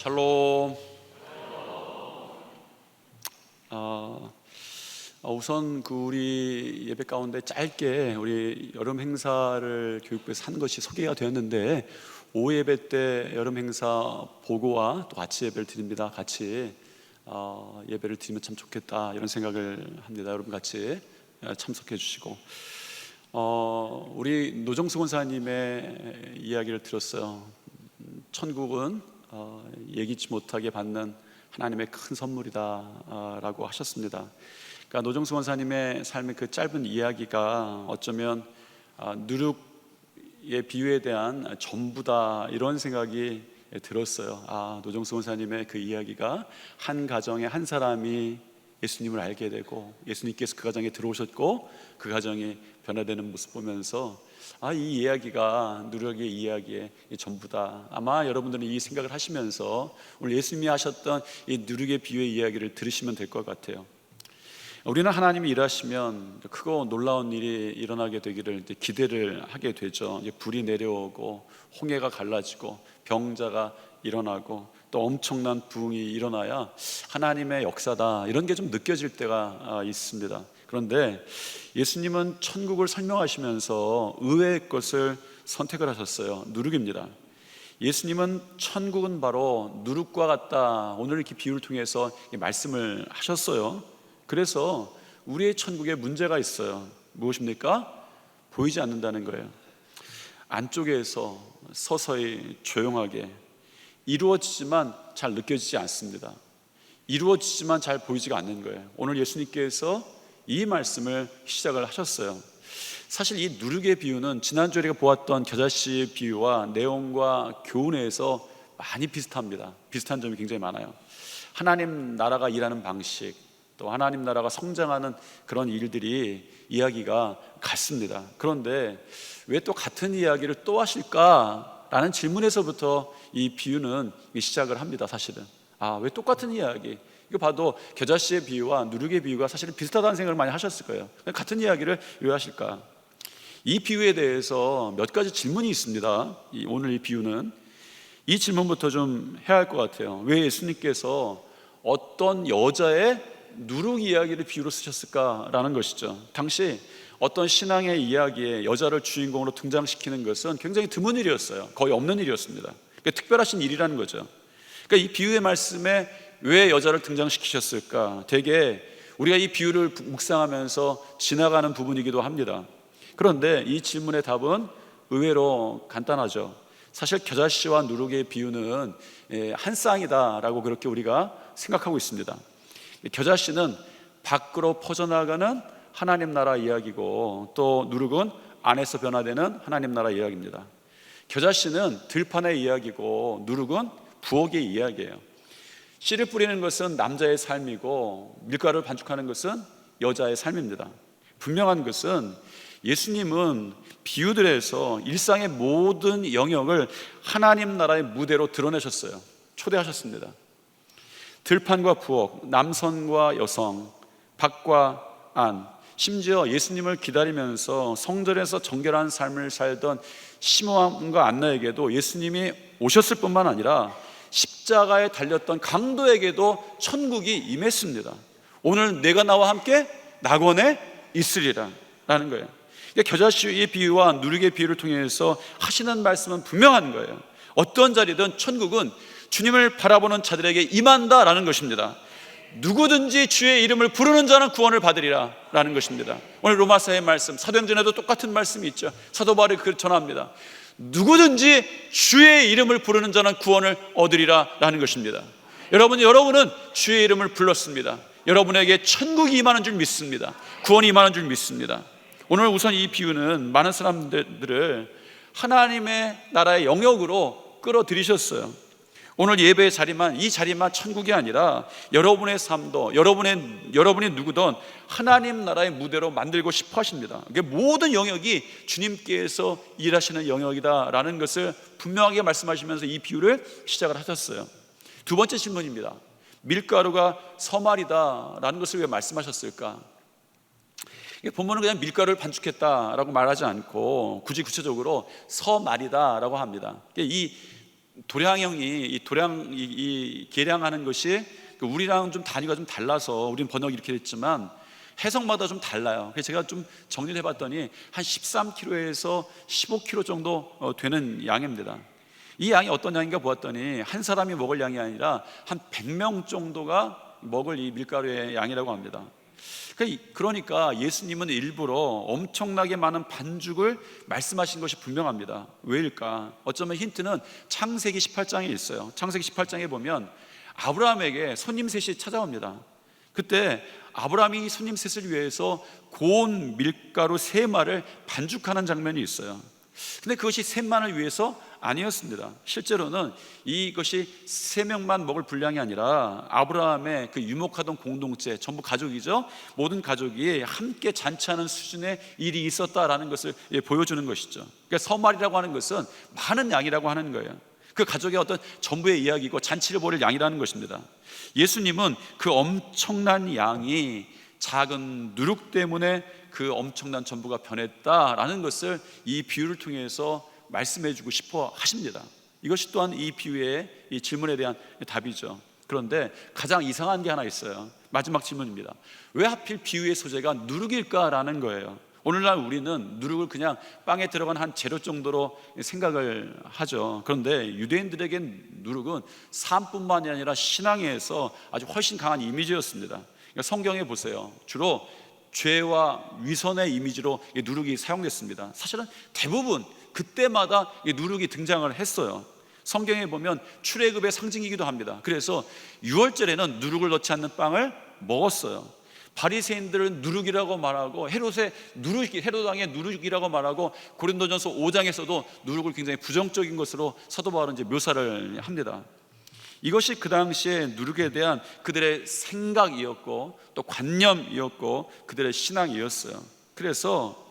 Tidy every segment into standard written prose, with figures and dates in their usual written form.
샬롬. 우선 우리 예배 가운데 짧게 우리 여름 행사를 교육부에서 한 것이 소개가 되었는데, 오후 예배 때 여름 행사 보고와 또 같이 예배를 드립니다. 같이 예배를 드리면 참 좋겠다 이런 생각을 합니다. 여러분 같이 참석해 주시고, 우리 노정수 권사님의 이야기를 들었어요. 천국은 예기치 못하게 받는 하나님의 큰 선물이다 라고 하셨습니다. 그러니까 노정수 권사님의 삶의 그 짧은 이야기가 어쩌면 누룩의 비유에 대한 전부다 이런 생각이 들었어요. 노정수 권사님의 그 이야기가 한 가정에 한 사람이 예수님을 알게 되고, 예수님께서 그 가정에 들어오셨고 그 가정이 변화되는 모습 보면서 이 이야기가 누룩의 이야기의 전부다. 아마 여러분들은 이 생각을 하시면서 오늘 예수님이 하셨던 이 누룩의 비유의 이야기를 들으시면 될 것 같아요. 우리는 하나님이 일하시면 크고 놀라운 일이 일어나게 되기를 기대를 하게 되죠. 불이 내려오고 홍해가 갈라지고 병자가 일어나고 또 엄청난 부흥이 일어나야 하나님의 역사다 이런 게 좀 느껴질 때가 있습니다. 그런데 예수님은 천국을 설명하시면서 의외의 것을 선택을 하셨어요. 누룩입니다. 예수님은 천국은 바로 누룩과 같다, 오늘 이렇게 비유를 통해서 말씀을 하셨어요. 그래서 우리의 천국에 문제가 있어요. 무엇입니까? 보이지 않는다는 거예요. 안쪽에서 서서히 조용하게 이루어지지만 잘 느껴지지 않습니다. 이루어지지만 잘 보이지가 않는 거예요. 오늘 예수님께서 이 말씀을 시작을 하셨어요. 사실 이 누룩의 비유는 지난주에 우리가 보았던 겨자씨 비유와 내용과 교훈에서 많이 비슷합니다. 비슷한 점이 굉장히 많아요. 하나님 나라가 일하는 방식, 또 하나님 나라가 성장하는 그런 일들이 이야기가 같습니다. 그런데 왜 또 같은 이야기를 또 하실까라는 질문에서부터 이 비유는 시작을 합니다. 사실은 왜 똑같은 이야기, 이거 봐도 겨자씨의 비유와 누룩의 비유가 사실은 비슷하다는 생각을 많이 하셨을 거예요. 같은 이야기를 왜 하실까? 이 비유에 대해서 몇 가지 질문이 있습니다. 오늘 이 비유는 이 질문부터 좀 해야 할 것 같아요. 왜 예수님께서 어떤 여자의 누룩 이야기를 비유로 쓰셨을까라는 것이죠. 당시 어떤 신앙의 이야기에 여자를 주인공으로 등장시키는 것은 굉장히 드문 일이었어요. 거의 없는 일이었습니다. 그러니까 특별하신 일이라는 거죠. 그러니까 이 비유의 말씀에 왜 여자를 등장시키셨을까? 되게 우리가 이 비유를 묵상하면서 지나가는 부분이기도 합니다. 그런데 이 질문의 답은 의외로 간단하죠. 사실 겨자씨와 누룩의 비유는 한 쌍이다라고 그렇게 우리가 생각하고 있습니다. 겨자씨는 밖으로 퍼져나가는 하나님 나라 이야기고, 또 누룩은 안에서 변화되는 하나님 나라 이야기입니다. 겨자씨는 들판의 이야기고 누룩은 부엌의 이야기예요. 씨를 뿌리는 것은 남자의 삶이고 밀가루를 반죽하는 것은 여자의 삶입니다. 분명한 것은 예수님은 비유들에서 일상의 모든 영역을 하나님 나라의 무대로 드러내셨어요. 초대하셨습니다. 들판과 부엌, 남성과 여성, 밖과 안, 심지어 예수님을 기다리면서 성전에서 정결한 삶을 살던 시므온과 안나에게도 예수님이 오셨을 뿐만 아니라 십자가에 달렸던 강도에게도 천국이 임했습니다. 오늘 내가 나와 함께 낙원에 있으리라 라는 거예요. 겨자씨의 비유와 누룩의 비유를 통해서 하시는 말씀은 분명한 거예요. 어떤 자리든 천국은 주님을 바라보는 자들에게 임한다라는 것입니다. 누구든지 주의 이름을 부르는 자는 구원을 받으리라 라는 것입니다. 오늘 로마서의 말씀, 사도행전에도 똑같은 말씀이 있죠. 사도 바울이 그걸 전합니다. 누구든지 주의 이름을 부르는 자는 구원을 얻으리라 라는 것입니다. 여러분은 주의 이름을 불렀습니다. 여러분에게 천국이 임하는 줄 믿습니다. 구원이 임하는 줄 믿습니다. 오늘 우선 이 비유는 많은 사람들을 하나님의 나라의 영역으로 끌어들이셨어요. 오늘 예배의 자리만, 이 자리만 천국이 아니라 여러분의 삶도, 여러분이 누구든 하나님 나라의 무대로 만들고 싶어 하십니다. 모든 영역이 주님께서 일하시는 영역이다라는 것을 분명하게 말씀하시면서 이 비유를 시작을 하셨어요. 두 번째 질문입니다. 밀가루가 서말이다라는 것을 왜 말씀하셨을까? 본문은 그냥 밀가루를 반죽했다라고 말하지 않고 굳이 구체적으로 서말이다라고 합니다. 이 도량형이 이 계량하는 것이 우리랑 좀 단위가 좀 달라서 우리는 번역이 이렇게 됐지만 해석마다 좀 달라요. 그래서 제가 좀 정리를 해봤더니 한 13kg에서 15kg 정도 되는 양입니다. 이 양이 어떤 양인가 보았더니 한 사람이 먹을 양이 아니라 한 100명 정도가 먹을 이 밀가루의 양이라고 합니다. 그러니까 예수님은 일부러 엄청나게 많은 반죽을 말씀하신 것이 분명합니다. 왜일까? 어쩌면 힌트는 창세기 18장에 있어요. 창세기 18장에 보면 아브라함에게 손님 셋이 찾아옵니다. 그때 아브라함이 손님 셋을 위해서 고운 밀가루 3마를 반죽하는 장면이 있어요. 근데 그것이 셋만을 위해서 아니었습니다. 실제로는 이것이 3명만 먹을 분량이 아니라 아브라함의 그 유목하던 공동체, 전부 가족이죠. 모든 가족이 함께 잔치하는 수준의 일이 있었다라는 것을 보여주는 것이죠. 그러니까 서말이라고 하는 것은 많은 양이라고 하는 거예요. 그 가족의 어떤 전부의 이야기고 잔치를 벌일 양이라는 것입니다. 예수님은 그 엄청난 양이 작은 누룩 때문에 그 엄청난 전부가 변했다라는 것을 이 비유를 통해서 말씀해 주고 싶어 하십니다. 이것이 또한 이 비유의 이 질문에 대한 답이죠. 그런데 가장 이상한 게 하나 있어요. 마지막 질문입니다. 왜 하필 비유의 소재가 누룩일까라는 거예요. 오늘날 우리는 누룩을 그냥 빵에 들어간 한 재료 정도로 생각을 하죠. 그런데 유대인들에겐 누룩은 삶뿐만이 아니라 신앙에서 아주 훨씬 강한 이미지였습니다. 그러니까 성경에 보세요. 주로 죄와 위선의 이미지로 누룩이 사용됐습니다. 사실은 대부분 그때마다 누룩이 등장을 했어요. 성경에 보면 출애굽의 상징이기도 합니다. 그래서 유월절에는 누룩을 넣지 않는 빵을 먹었어요. 바리새인들은 누룩이라고 말하고 헤롯왕의 누룩이라고 말하고 고린도전서 5장에서도 누룩을 굉장히 부정적인 것으로 사도 바울은 이제 묘사를 합니다. 이것이 그 당시에 누룩에 대한 그들의 생각이었고 또 관념이었고 그들의 신앙이었어요. 그래서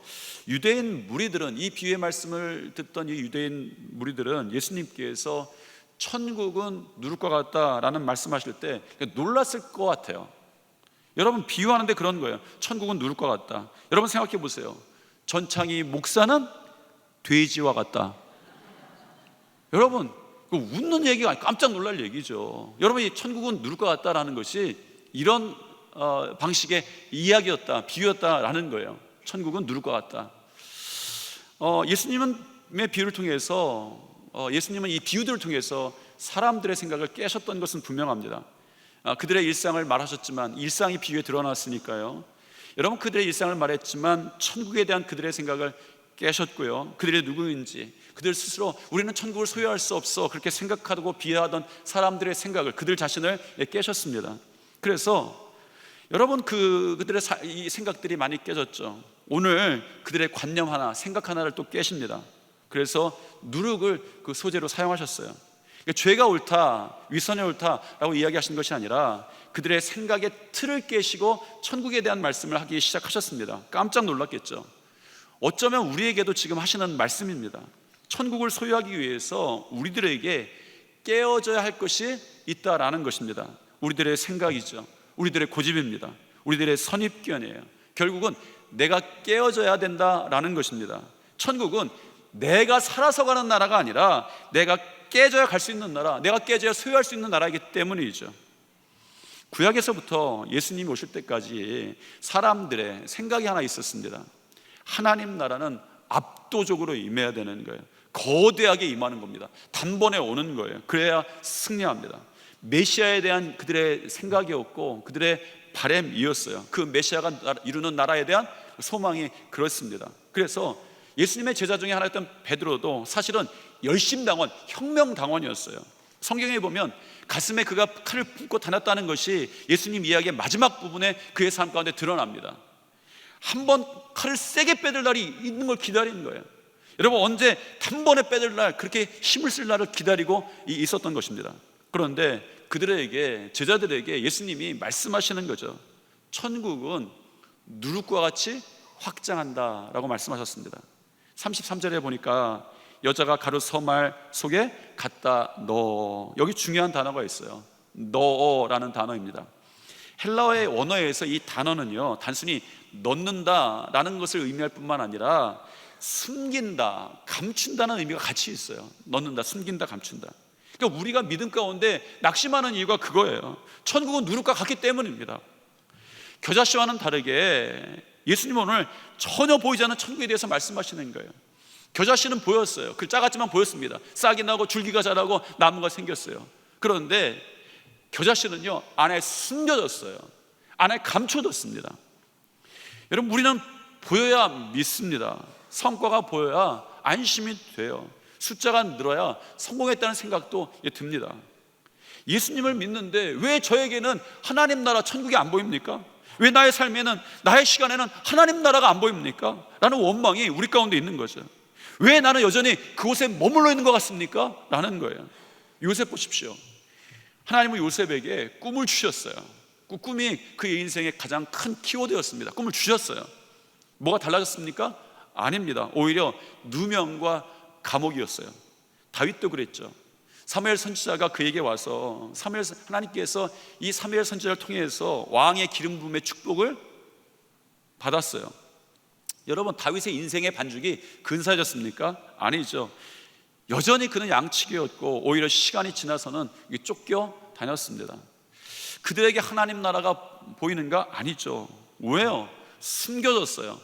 유대인 무리들은, 이 비유의 말씀을 듣던 이 유대인 무리들은 예수님께서 천국은 누룩과 같다라는 말씀하실 때 놀랐을 것 같아요. 여러분, 비유하는데 그런 거예요. 천국은 누룩과 같다. 여러분 생각해 보세요. 전창희 목사는 돼지와 같다. 여러분, 그 웃는 얘기가 아니라 깜짝 놀랄 얘기죠. 여러분, 이 천국은 누룩과 같다라는 것이 이런 방식의 이야기였다, 비유였다라는 거예요. 천국은 누룩과 같다. 예수님의 비유를 통해서 예수님은 이 비유들을 통해서 사람들의 생각을 깨셨던 것은 분명합니다. 그들의 일상을 말하셨지만 일상이 비유에 드러났으니까요. 여러분, 그들의 일상을 말했지만 천국에 대한 그들의 생각을 깨셨고요. 그들이 누구인지, 그들 스스로 우리는 천국을 소유할 수 없어 그렇게 생각하고 비하하던 사람들의 생각을, 그들 자신을 깨셨습니다. 그래서 여러분, 그들의 이 생각들이 많이 깨졌죠. 오늘 그들의 관념 하나, 생각 하나를 또 깨십니다. 그래서 누룩을 그 소재로 사용하셨어요. 그러니까 죄가 옳다, 위선이 옳다라고 이야기하신 것이 아니라 그들의 생각의 틀을 깨시고 천국에 대한 말씀을 하기 시작하셨습니다. 깜짝 놀랐겠죠. 어쩌면 우리에게도 지금 하시는 말씀입니다. 천국을 소유하기 위해서 우리들에게 깨어져야 할 것이 있다라는 것입니다. 우리들의 생각이죠. 우리들의 고집입니다. 우리들의 선입견이에요. 결국은 내가 깨어져야 된다라는 것입니다. 천국은 내가 살아서 가는 나라가 아니라 내가 깨져야 갈 수 있는 나라, 내가 깨져야 소유할 수 있는 나라이기 때문이죠. 구약에서부터 예수님이 오실 때까지 사람들의 생각이 하나 있었습니다. 하나님 나라는 압도적으로 임해야 되는 거예요. 거대하게 임하는 겁니다. 단번에 오는 거예요. 그래야 승리합니다. 메시아에 대한 그들의 생각이었고 그들의 바램이었어요. 그 메시아가 이루는 나라에 대한 소망이 그렇습니다. 그래서 예수님의 제자 중에 하나였던 베드로도 사실은 열심당원, 혁명당원이었어요. 성경에 보면 가슴에 그가 칼을 품고 다녔다는 것이 예수님 이야기의 마지막 부분에 그의 삶 가운데 드러납니다. 한번 칼을 세게 빼들 날이 있는 걸 기다리는 거예요. 여러분, 언제 단번에 빼들 날, 그렇게 힘을 쓸 날을 기다리고 있었던 것입니다. 그런데 그들에게, 제자들에게 예수님이 말씀하시는 거죠. 천국은 누룩과 같이 확장한다라고 말씀하셨습니다. 33절에 보니까 여자가 가루 서말 속에 갖다 넣어. 여기 중요한 단어가 있어요. 넣어라는 단어입니다. 헬라어의 원어에서 이 단어는요, 단순히 넣는다라는 것을 의미할 뿐만 아니라 숨긴다, 감춘다는 의미가 같이 있어요. 넣는다, 숨긴다, 감춘다. 그러니까 우리가 믿음 가운데 낙심하는 이유가 그거예요. 천국은 누룩과 같기 때문입니다. 겨자씨와는 다르게 예수님은 오늘 전혀 보이지 않는 천국에 대해서 말씀하시는 거예요. 겨자씨는 보였어요. 그 작았지만 보였습니다. 싹이 나고 줄기가 자라고 나무가 생겼어요. 그런데 겨자씨는요, 안에 숨겨졌어요. 안에 감춰졌습니다. 여러분, 우리는 보여야 믿습니다. 성과가 보여야 안심이 돼요. 숫자가 늘어야 성공했다는 생각도 듭니다. 예수님을 믿는데 왜 저에게는 하나님 나라 천국이 안 보입니까? 왜 나의 삶에는, 나의 시간에는 하나님 나라가 안 보입니까? 라는 원망이 우리 가운데 있는 거죠. 왜 나는 여전히 그곳에 머물러 있는 것 같습니까? 라는 거예요. 요셉 보십시오. 하나님은 요셉에게 꿈을 주셨어요. 그 꿈이 그의 인생의 가장 큰 키워드였습니다. 꿈을 주셨어요. 뭐가 달라졌습니까? 아닙니다. 오히려 누명과 감옥이었어요. 다윗도 그랬죠. 사무엘 선지자가 그에게 와서 하나님께서 이 사무엘 선지자를 통해서 왕의 기름 부음의 축복을 받았어요. 여러분, 다윗의 인생의 반죽이 근사해졌습니까? 아니죠. 여전히 그는 양치기였고 오히려 시간이 지나서는 쫓겨 다녔습니다. 그들에게 하나님 나라가 보이는가? 아니죠. 왜요? 숨겨졌어요.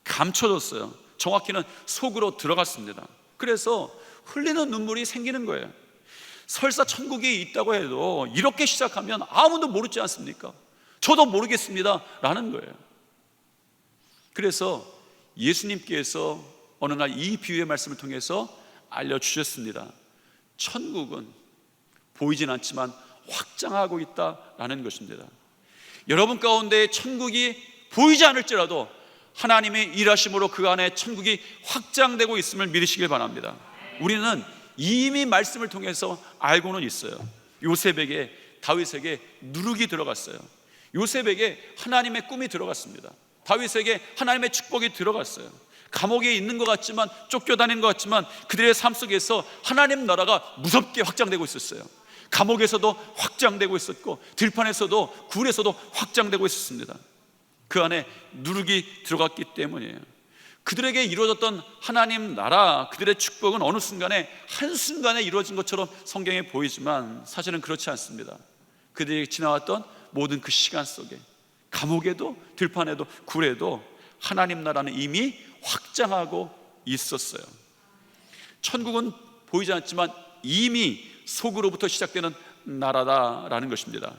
감춰졌어요. 정확히는 속으로 들어갔습니다. 그래서 흘리는 눈물이 생기는 거예요. 설사 천국이 있다고 해도 이렇게 시작하면 아무도 모르지 않습니까? 저도 모르겠습니다 라는 거예요. 그래서 예수님께서 어느 날 이 비유의 말씀을 통해서 알려주셨습니다. 천국은 보이진 않지만 확장하고 있다라는 것입니다. 여러분 가운데 천국이 보이지 않을지라도 하나님의 일하심으로 그 안에 천국이 확장되고 있음을 믿으시길 바랍니다. 우리는 이미 말씀을 통해서 알고는 있어요. 요셉에게, 다윗에게 누룩이 들어갔어요. 요셉에게 하나님의 꿈이 들어갔습니다. 다윗에게 하나님의 축복이 들어갔어요. 감옥에 있는 것 같지만, 쫓겨다니는 것 같지만 그들의 삶 속에서 하나님 나라가 무섭게 확장되고 있었어요. 감옥에서도 확장되고 있었고 들판에서도 굴에서도 확장되고 있었습니다. 그 안에 누룩이 들어갔기 때문이에요. 그들에게 이루어졌던 하나님 나라, 그들의 축복은 어느 순간에, 한순간에 이루어진 것처럼 성경에 보이지만 사실은 그렇지 않습니다. 그들이 지나왔던 모든 그 시간 속에 감옥에도 들판에도 굴에도 하나님 나라는 이미 확장하고 있었어요. 천국은 보이지 않지만 이미 속으로부터 시작되는 나라다라는 것입니다.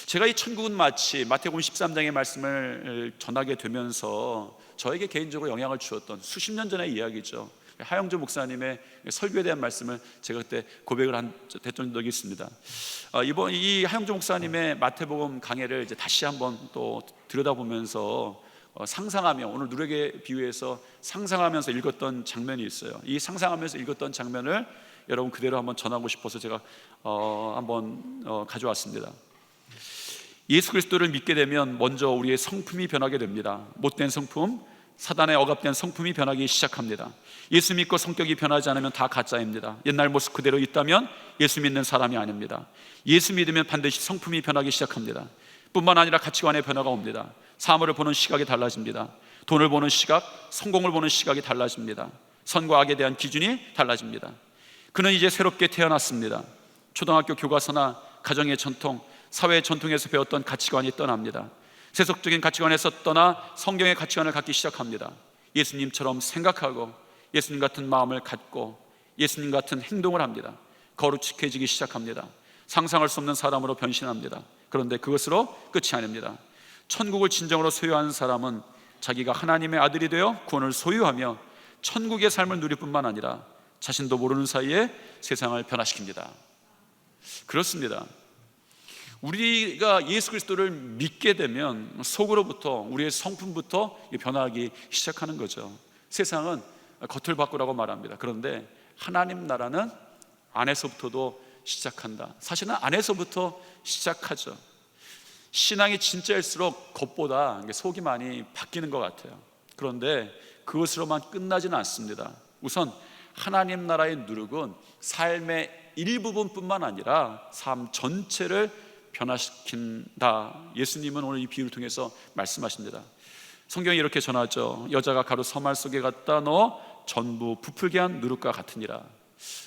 제가 이 천국은 마치 마태복음 13장의 말씀을 전하게 되면서 저에게 개인적으로 영향을 주었던 수십 년 전의 이야기죠. 하영조 목사님의 설교에 대한 말씀을 제가 그때 고백을 했던 적이 있습니다. 이번 이 하영조 목사님의 마태복음 강해를 이제 다시 한번 또 들여다보면서 상상하며, 오늘 누룩에 비유해서 상상하면서 읽었던 장면이 있어요. 이 상상하면서 읽었던 장면을 여러분 그대로 한번 전하고 싶어서 제가 한번 가져왔습니다. 예수 그리스도를 믿게 되면 먼저 우리의 성품이 변하게 됩니다. 못된 성품, 사단에 억압된 성품이 변하기 시작합니다. 예수 믿고 성격이 변하지 않으면 다 가짜입니다. 옛날 모습 그대로 있다면 예수 믿는 사람이 아닙니다. 예수 믿으면 반드시 성품이 변하기 시작합니다. 뿐만 아니라 가치관의 변화가 옵니다. 사물을 보는 시각이 달라집니다. 돈을 보는 시각, 성공을 보는 시각이 달라집니다. 선과 악에 대한 기준이 달라집니다. 그는 이제 새롭게 태어났습니다. 초등학교 교과서나 가정의 전통, 사회의 전통에서 배웠던 가치관이 떠납니다. 세속적인 가치관에서 떠나 성경의 가치관을 갖기 시작합니다. 예수님처럼 생각하고 예수님 같은 마음을 갖고 예수님 같은 행동을 합니다. 거룩해지기 시작합니다. 상상할 수 없는 사람으로 변신합니다. 그런데 그것으로 끝이 아닙니다. 천국을 진정으로 소유한 사람은 자기가 하나님의 아들이 되어 구원을 소유하며 천국의 삶을 누릴 뿐만 아니라 자신도 모르는 사이에 세상을 변화시킵니다. 그렇습니다. 우리가 예수 그리스도를 믿게 되면 속으로부터, 우리의 성품부터 변화하기 시작하는 거죠. 세상은 겉을 바꾸라고 말합니다. 그런데 하나님 나라는 안에서부터도 시작한다. 사실은 안에서부터 시작하죠. 신앙이 진짜일수록 겉보다 속이 많이 바뀌는 것 같아요. 그런데 그것으로만 끝나지는 않습니다. 우선 하나님 나라의 누룩은 삶의 일부분뿐만 아니라 삶 전체를 변화시킨다. 예수님은 오늘 이 비유를 통해서 말씀하십니다. 성경이 이렇게 전하죠. 여자가 가루 서말 속에 갖다 넣어 전부 부풀게 한 누룩과 같으니라.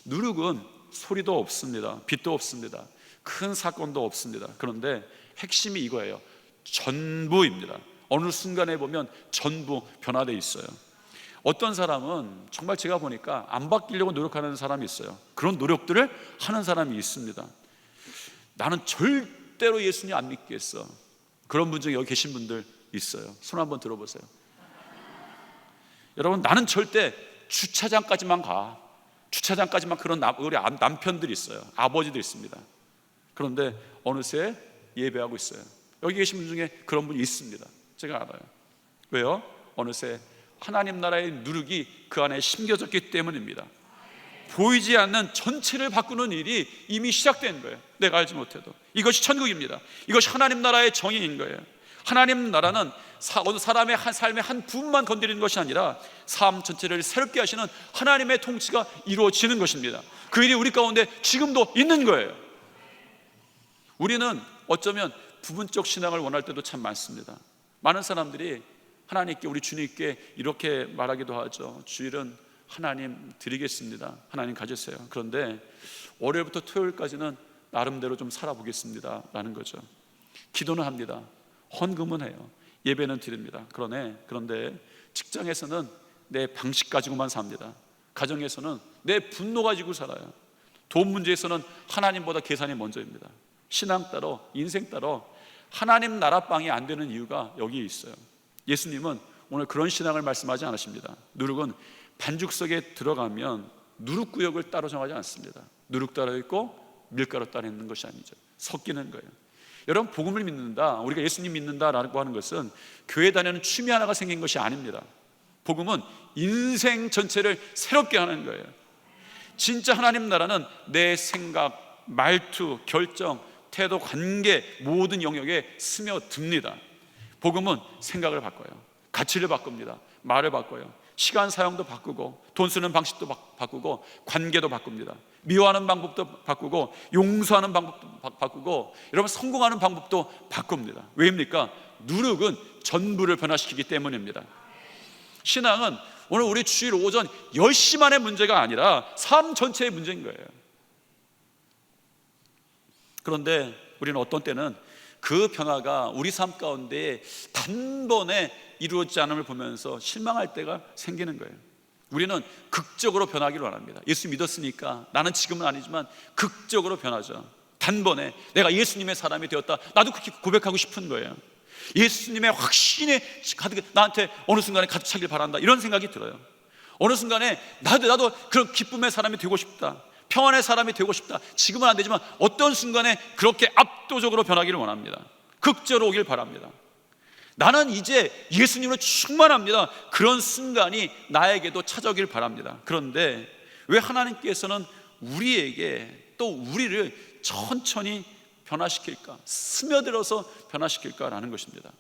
누룩은 소리도 없습니다. 빛도 없습니다. 큰 사건도 없습니다. 그런데 핵심이 이거예요. 전부입니다. 어느 순간에 보면 전부 변화되어 있어요. 어떤 사람은 정말 제가 보니까 안 바뀌려고 노력하는 사람이 있어요. 그런 노력들을 하는 사람이 있습니다. 나는 절대로 예수님 안 믿겠어. 그런 분 중에 여기 계신 분들 있어요. 손 한번 들어보세요. 여러분, 나는 절대 주차장까지만 가. 주차장까지만. 그런 우리 남편들이 있어요. 아버지들 있습니다. 그런데 어느새 예배하고 있어요. 여기 계신 분 중에 그런 분이 있습니다. 제가 알아요. 왜요? 어느새 하나님 나라의 누룩이 그 안에 심겨졌기 때문입니다. 보이지 않는 전체를 바꾸는 일이 이미 시작된 거예요. 내가 알지 못해도. 이것이 천국입니다. 이것이 하나님 나라의 정의인 거예요. 하나님 나라는 어느 사람의 삶의 한 부분만 건드리는 것이 아니라 삶 전체를 새롭게 하시는 하나님의 통치가 이루어지는 것입니다. 그 일이 우리 가운데 지금도 있는 거예요. 우리는 어쩌면 부분적 신앙을 원할 때도 참 많습니다. 많은 사람들이 하나님께, 우리 주님께 이렇게 말하기도 하죠. 주일은 하나님 드리겠습니다. 하나님 가지세요. 그런데 월요일부터 토요일까지는 나름대로 좀 살아보겠습니다 라는 거죠. 기도는 합니다. 헌금은 해요. 예배는 드립니다. 그런데 직장에서는 내 방식 가지고만 삽니다. 가정에서는 내 분노 가지고 살아요. 돈 문제에서는 하나님보다 계산이 먼저입니다. 신앙 따로, 인생 따로 하나님 나라빵이 안 되는 이유가 여기에 있어요. 예수님은 오늘 그런 신앙을 말씀하지 않으십니다. 누룩은 반죽 속에 들어가면 누룩구역을 따로 정하지 않습니다. 누룩 따로 있고 밀가루 따로 있는 것이 아니죠. 섞이는 거예요. 여러분, 복음을 믿는다, 우리가 예수님 믿는다라고 하는 것은 교회 다니는 취미 하나가 생긴 것이 아닙니다. 복음은 인생 전체를 새롭게 하는 거예요. 진짜 하나님 나라는 내 생각, 말투, 결정, 태도, 관계 모든 영역에 스며듭니다. 복음은 생각을 바꿔요. 가치를 바꿉니다. 말을 바꿔요. 시간 사용도 바꾸고, 돈 쓰는 방식도 바꾸고, 관계도 바꿉니다. 미워하는 방법도 바꾸고, 용서하는 방법도 바꾸고, 여러분 성공하는 방법도 바꿉니다. 왜입니까? 누룩은 전부를 변화시키기 때문입니다. 신앙은 오늘 우리 주일 오전 10시만의 문제가 아니라 삶 전체의 문제인 거예요. 그런데 우리는 어떤 때는 그 변화가 우리 삶 가운데 단번에 이루어지지 않음을 보면서 실망할 때가 생기는 거예요. 우리는 극적으로 변하기를 원합니다. 예수 믿었으니까 나는 지금은 아니지만 극적으로 변하죠. 단번에 내가 예수님의 사람이 되었다, 나도 그렇게 고백하고 싶은 거예요. 예수님의 확신이 가득 나한테 어느 순간에 가득 차길 바란다, 이런 생각이 들어요. 어느 순간에 나도 그런 기쁨의 사람이 되고 싶다, 평안의 사람이 되고 싶다. 지금은 안 되지만 어떤 순간에 그렇게 압도적으로 변하기를 원합니다. 극적으로 오길 바랍니다. 나는 이제 예수님으로 충만합니다. 그런 순간이 나에게도 찾아오길 바랍니다. 그런데 왜 하나님께서는 우리에게 또 우리를 천천히 변화시킬까, 스며들어서 변화시킬까라는 것입니다.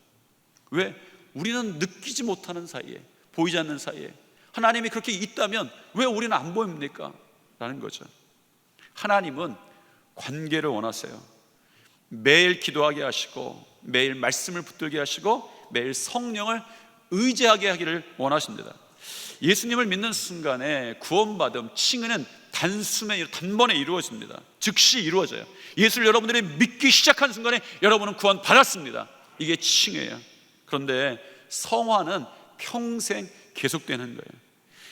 왜? 우리는 느끼지 못하는 사이에, 보이지 않는 사이에 하나님이 그렇게 있다면 왜 우리는 안 보입니까? 라는 거죠. 하나님은 관계를 원하세요. 매일 기도하게 하시고, 매일 말씀을 붙들게 하시고, 매일 성령을 의지하게 하기를 원하십니다. 예수님을 믿는 순간에 구원받음, 칭의는 단번에 이루어집니다. 즉시 이루어져요. 예수를 여러분들이 믿기 시작한 순간에 여러분은 구원 받았습니다. 이게 칭의예요. 그런데 성화는 평생 계속되는 거예요.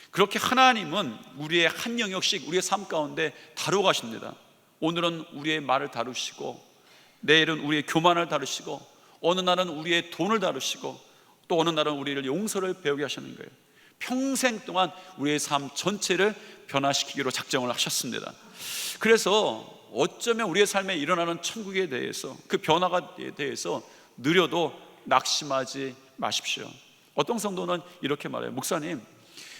그렇게 하나님은 우리의 한 영역씩 우리의 삶 가운데 다루어 가십니다. 오늘은 우리의 말을 다루시고, 내일은 우리의 교만을 다루시고, 어느 날은 우리의 돈을 다루시고, 또 어느 날은 우리를 용서를 배우게 하시는 거예요. 평생 동안 우리의 삶 전체를 변화시키기로 작정을 하셨습니다. 그래서 어쩌면 우리의 삶에 일어나는 천국에 대해서, 그 변화에 대해서 느려도 낙심하지 마십시오. 어떤 성도는 이렇게 말해요. 목사님,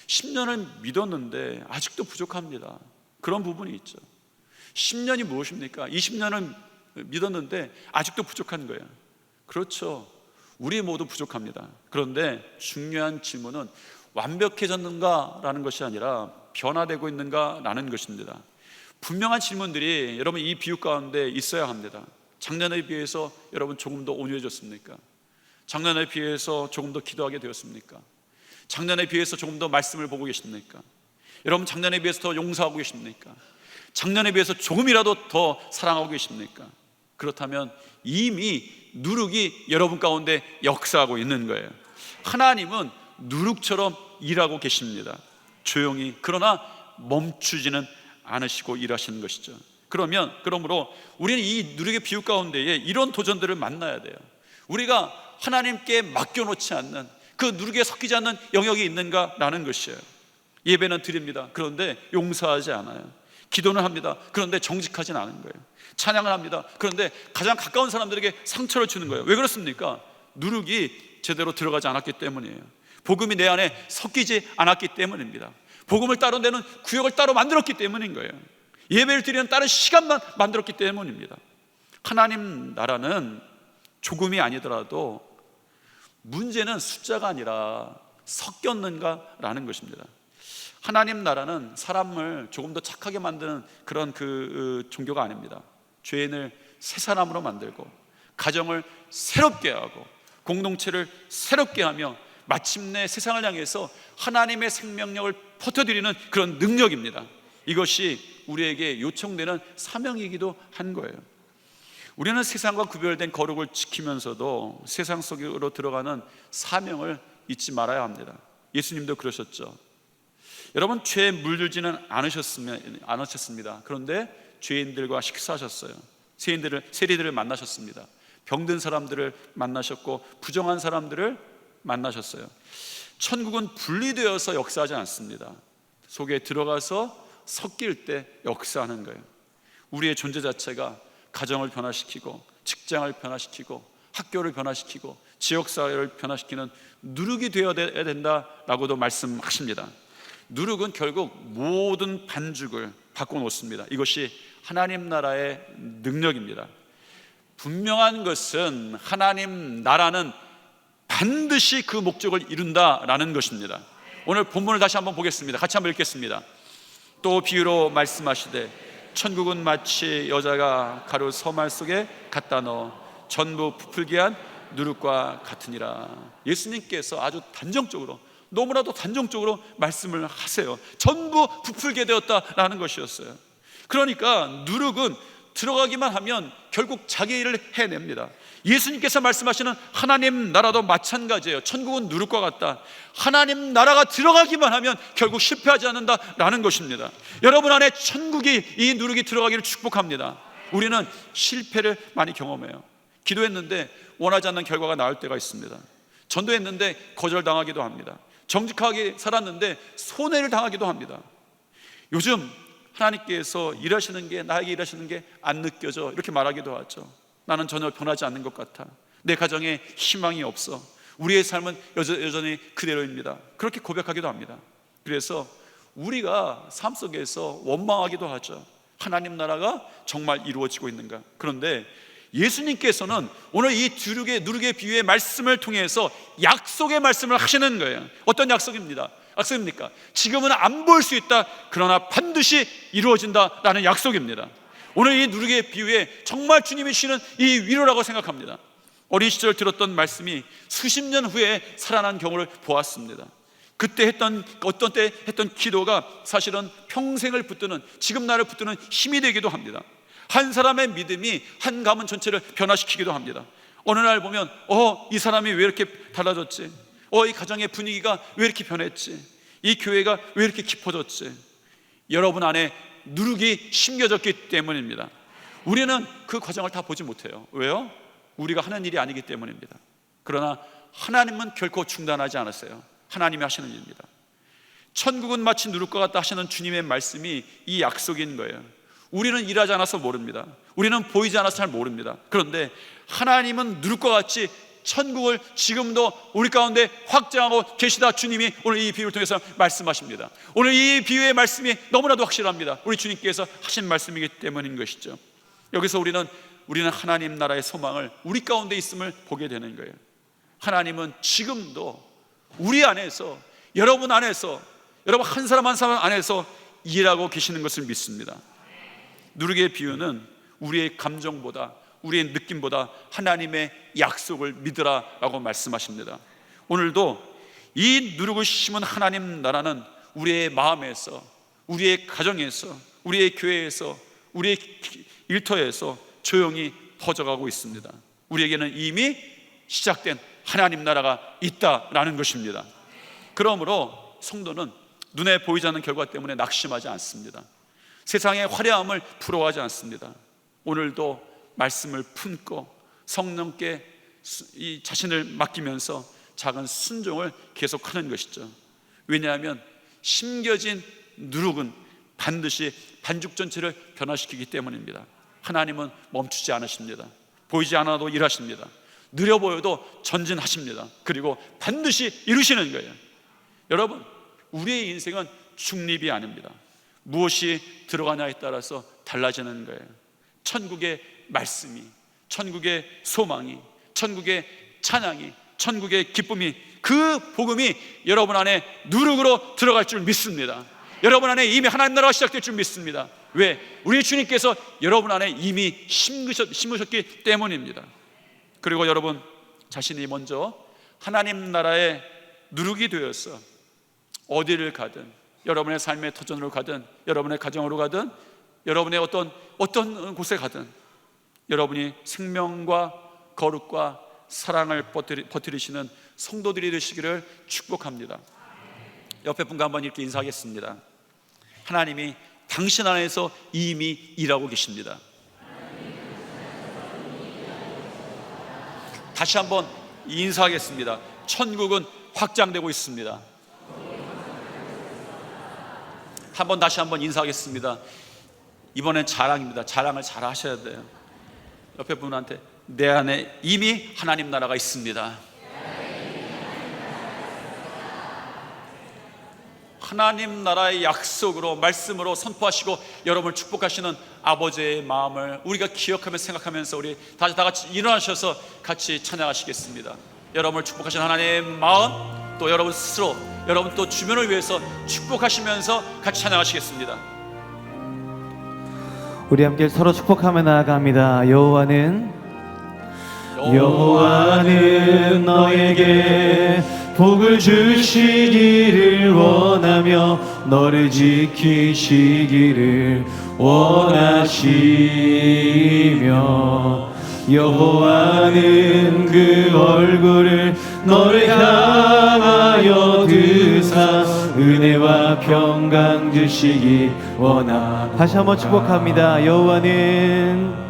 10년을 믿었는데 아직도 부족합니다. 그런 부분이 있죠. 10년이 무엇입니까? 20년을 믿었는데 아직도 부족한 거예요. 그렇죠. 우리 모두 부족합니다. 그런데 중요한 질문은 완벽해졌는가라는 것이 아니라 변화되고 있는가라는 것입니다. 분명한 질문들이 여러분 이 비유 가운데 있어야 합니다. 작년에 비해서 여러분 조금 더 온유해졌습니까? 작년에 비해서 조금 더 기도하게 되었습니까? 작년에 비해서 조금 더 말씀을 보고 계십니까? 여러분 작년에 비해서 더 용서하고 계십니까? 작년에 비해서 조금이라도 더 사랑하고 계십니까? 그렇다면 이미 누룩이 여러분 가운데 역사하고 있는 거예요. 하나님은 누룩처럼 일하고 계십니다. 조용히, 그러나 멈추지는 않으시고 일하시는 것이죠. 그러므로 우리는 이 누룩의 비유 가운데에 이런 도전들을 만나야 돼요. 우리가 하나님께 맡겨놓지 않는, 그 누룩에 섞이지 않는 영역이 있는가라는 것이에요. 예배는 드립니다. 그런데 용서하지 않아요. 기도는 합니다. 그런데 정직하진 않은 거예요. 찬양을 합니다. 그런데 가장 가까운 사람들에게 상처를 주는 거예요. 왜 그렇습니까? 누룩이 제대로 들어가지 않았기 때문이에요. 복음이 내 안에 섞이지 않았기 때문입니다. 복음을 따로 내는 구역을 따로 만들었기 때문인 거예요. 예배를 드리는 다른 시간만 만들었기 때문입니다. 하나님 나라는 조금이 아니더라도 문제는 숫자가 아니라 섞였는가라는 것입니다. 하나님 나라는 사람을 조금 더 착하게 만드는 그런 종교가 아닙니다. 죄인을 새 사람으로 만들고, 가정을 새롭게 하고, 공동체를 새롭게 하며 마침내 세상을 향해서 하나님의 생명력을 퍼뜨리는 그런 능력입니다. 이것이 우리에게 요청되는 사명이기도 한 거예요. 우리는 세상과 구별된 거룩을 지키면서도 세상 속으로 들어가는 사명을 잊지 말아야 합니다. 예수님도 그러셨죠. 여러분, 죄에 물들지는 않으셨습니다. 그런데 죄인들과 식사하셨어요. 세리들을 만나셨습니다. 병든 사람들을 만나셨고 부정한 사람들을 만나셨어요. 천국은 분리되어서 역사하지 않습니다. 속에 들어가서 섞일 때 역사하는 거예요. 우리의 존재 자체가 가정을 변화시키고, 직장을 변화시키고, 학교를 변화시키고, 지역사회를 변화시키는 누룩이 되어야 된다라고도 말씀하십니다. 누룩은 결국 모든 반죽을 바꿔놓습니다. 이것이 하나님 나라의 능력입니다. 분명한 것은 하나님 나라는 반드시 그 목적을 이룬다라는 것입니다. 오늘 본문을 다시 한번 보겠습니다. 같이 한번 읽겠습니다. 또 비유로 말씀하시되 천국은 마치 여자가 가루 서말 속에 갖다 넣어 전부 부풀게 한 누룩과 같으니라. 예수님께서 아주 단정적으로, 너무나도 단정적으로 말씀을 하세요. 전부 부풀게 되었다라는 것이었어요. 그러니까 누룩은 들어가기만 하면 결국 자기 일을 해냅니다. 예수님께서 말씀하시는 하나님 나라도 마찬가지예요. 천국은 누룩과 같다. 하나님 나라가 들어가기만 하면 결국 실패하지 않는다라는 것입니다. 여러분 안에 천국이, 이 누룩이 들어가기를 축복합니다. 우리는 실패를 많이 경험해요. 기도했는데 원하지 않는 결과가 나올 때가 있습니다. 전도했는데 거절당하기도 합니다. 정직하게 살았는데 손해를 당하기도 합니다. 요즘 하나님께서 일하시는 게, 나에게 일하시는 게 안 느껴져, 이렇게 말하기도 하죠. 나는 전혀 변하지 않는 것 같아. 내 가정에 희망이 없어. 우리의 삶은 여전히 그대로입니다. 그렇게 고백하기도 합니다. 그래서 우리가 삶 속에서 원망하기도 하죠. 하나님 나라가 정말 이루어지고 있는가? 그런데 예수님께서는 오늘 이 누룩의 비유의 말씀을 통해서 약속의 말씀을 하시는 거예요. 어떤 약속입니까? 지금은 안 볼 수 있다. 그러나 반드시 이루어진다라는 약속입니다. 오늘 이 누룩의 비유에 정말 주님이 주시는 이 위로라고 생각합니다. 어린 시절 들었던 말씀이 수십 년 후에 살아난 경우를 보았습니다. 그때 어떤 때 했던 기도가 사실은 평생을 붙드는, 지금 나를 붙드는 힘이 되기도 합니다. 한 사람의 믿음이 한 가문 전체를 변화시키기도 합니다. 어느 날 보면 이 사람이 왜 이렇게 달라졌지? 이 가정의 분위기가 왜 이렇게 변했지? 이 교회가 왜 이렇게 깊어졌지? 여러분 안에 누룩이 심겨졌기 때문입니다. 우리는 그 과정을 다 보지 못해요. 왜요? 우리가 하는 일이 아니기 때문입니다. 그러나 하나님은 결코 중단하지 않았어요. 하나님이 하시는 일입니다. 천국은 마치 누룩과 같다 하시는 주님의 말씀이 이 약속인 거예요. 우리는 일하지 않아서 모릅니다. 우리는 보이지 않아서 잘 모릅니다. 그런데 하나님은 누룩과 같이 천국을 지금도 우리 가운데 확장하고 계시다. 주님이 오늘 이 비유를 통해서 말씀하십니다. 오늘 이 비유의 말씀이 너무나도 확실합니다. 우리 주님께서 하신 말씀이기 때문인 것이죠. 여기서 우리는 하나님 나라의 소망을 우리 가운데 있음을 보게 되는 거예요. 하나님은 지금도 우리 안에서, 여러분 안에서, 여러분 한 사람 한 사람 안에서 일하고 계시는 것을 믿습니다. 누룩의 비유는 우리의 감정보다, 우리의 느낌보다 하나님의 약속을 믿으라 라고 말씀하십니다. 오늘도 이 누룩을 심은 하나님 나라는 우리의 마음에서, 우리의 가정에서, 우리의 교회에서, 우리의 일터에서 조용히 퍼져가고 있습니다. 우리에게는 이미 시작된 하나님 나라가 있다라는 것입니다. 그러므로 성도는 눈에 보이지 않는 결과 때문에 낙심하지 않습니다. 세상의 화려함을 부러워하지 않습니다. 오늘도 말씀을 품고 성령께 이 자신을 맡기면서 작은 순종을 계속하는 것이죠. 왜냐하면 심겨진 누룩은 반드시 반죽 전체를 변화시키기 때문입니다. 하나님은 멈추지 않으십니다. 보이지 않아도 일하십니다. 느려 보여도 전진하십니다. 그리고 반드시 이루시는 거예요. 여러분, 우리의 인생은 중립이 아닙니다. 무엇이 들어가냐에 따라서 달라지는 거예요. 천국의 말씀이, 천국의 소망이, 천국의 찬양이, 천국의 기쁨이, 그 복음이 여러분 안에 누룩으로 들어갈 줄 믿습니다. 여러분 안에 이미 하나님 나라가 시작될 줄 믿습니다. 왜? 우리 주님께서 여러분 안에 이미 심으셨기 때문입니다. 그리고 여러분 자신이 먼저 하나님 나라의 누룩이 되어서 어디를 가든, 여러분의 삶의 터전으로 가든, 여러분의 가정으로 가든, 여러분의 어떤 곳에 가든 여러분이 생명과 거룩과 사랑을 퍼뜨리시는 성도들이 되시기를 축복합니다. 옆에 분과 한번 이렇게 인사하겠습니다. 하나님이 당신 안에서 이미 일하고 계십니다. 다시 한번 인사하겠습니다. 천국은 확장되고 있습니다. 다시 한번 인사하겠습니다. 이번엔 자랑입니다. 자랑을 잘 하셔야 돼요. 옆에 분한테 내 안에 이미 하나님 나라가 있습니다. 하나님 나라의 약속으로, 말씀으로 선포하시고 여러분을 축복하시는 아버지의 마음을 우리가 기억하며 생각하면서 우리 다 같이 일어나셔서 같이 찬양하시겠습니다. 여러분을 축복하시는 하나님의 마음, 또 여러분 스스로, 여러분 또 주변을 위해서 축복하시면서 같이 찬양하시겠습니다. 우리 함께 서로 축복하며 나아갑니다. 여호와는 너에게 복을 주시기를 원하며 너를 지키시기를 원하시며 여호와는 그 얼굴을 너를 향하여 드사 은혜와 평강 주시기 원하. 다시 한번 축복합니다. 여호와는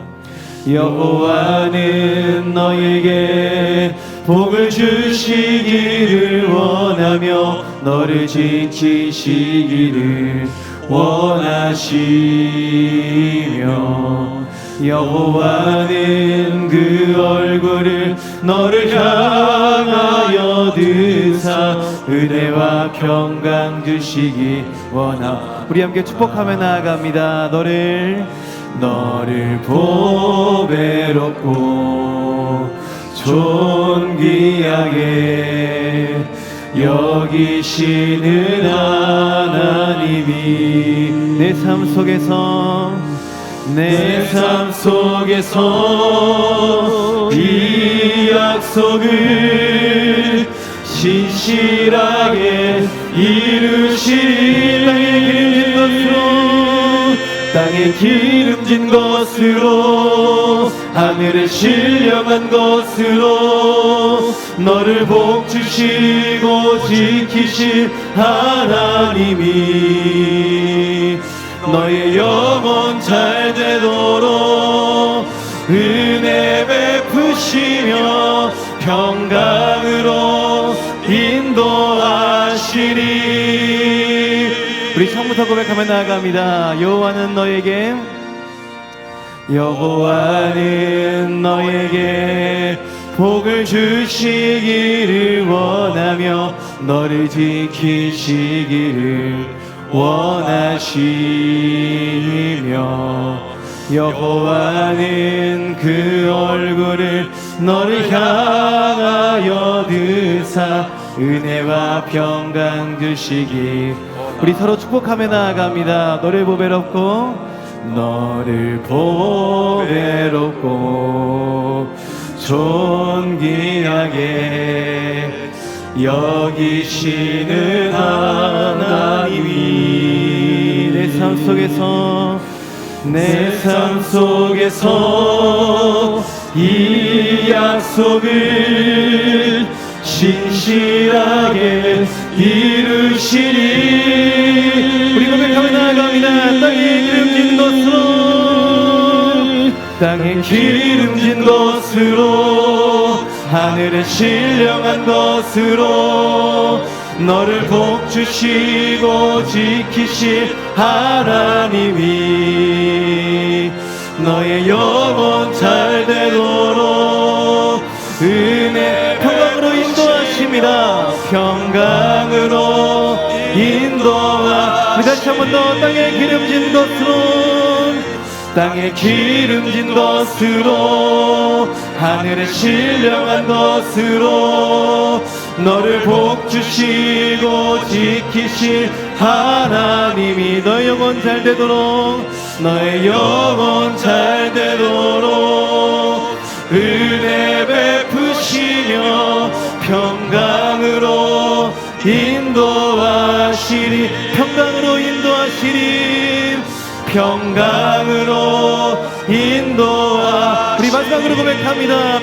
너에게 복을 주시기를 원하며 너를 지키시기를 원하시며 여호와는 그 얼굴을 너를 향하여 드사 은혜와 평강 주시기 원하. 우리 함께 축복하며 나아갑니다. 너를 보배롭고 존귀하게 여기시는 하나님이 내 삶 속에서 이 약속을 신실하게 이루시리. 땅에 기름진 것으로 하늘에 신령한 것으로 너를 복주시고 지키실 하나님이 너의 영혼 잘 되도록 은혜 베푸시며 평강으로 인도하시리. 우리 처음부터 고백하며 나아갑니다. 여호와는 너에게 복을 주시기를 원하며 너를 지키시기를 원하시며 여호와는 그 얼굴을 너를 향하여 드사 은혜와 평강 주시기. 우리 서로 축복하며 나아갑니다. 너를 보배롭고 존귀하게 여기시는 하나님이 내 삶 삶 속에서 내 삶 속에서 이 약속을 신실하게 이루시리. 우리 고백하며 나아갑니다. 땅에 기름진 것으로, 땅에 기름진 것으로, 하늘에 신령한 것으로 너를 복주시고 지키실 하나님이 너의 영혼 잘 되도록 은혜 평강으로 인도하십니다. 평강으로 인도하. 우리 다시 한 번 더. 땅에 기름진 것으로, 땅에 기름진 것으로, 하늘에 신령한 것으로 너를 복주시고 지키실 하나님이 너의 영혼 잘 되도록, 너의 영혼 잘 되도록 은혜 베푸시며 평강으로 인도하시리. 평강으로 인도하시리. 평강으로 인도하. 우리 마지막으로 고백합니다.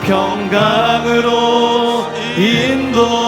평강으로 인도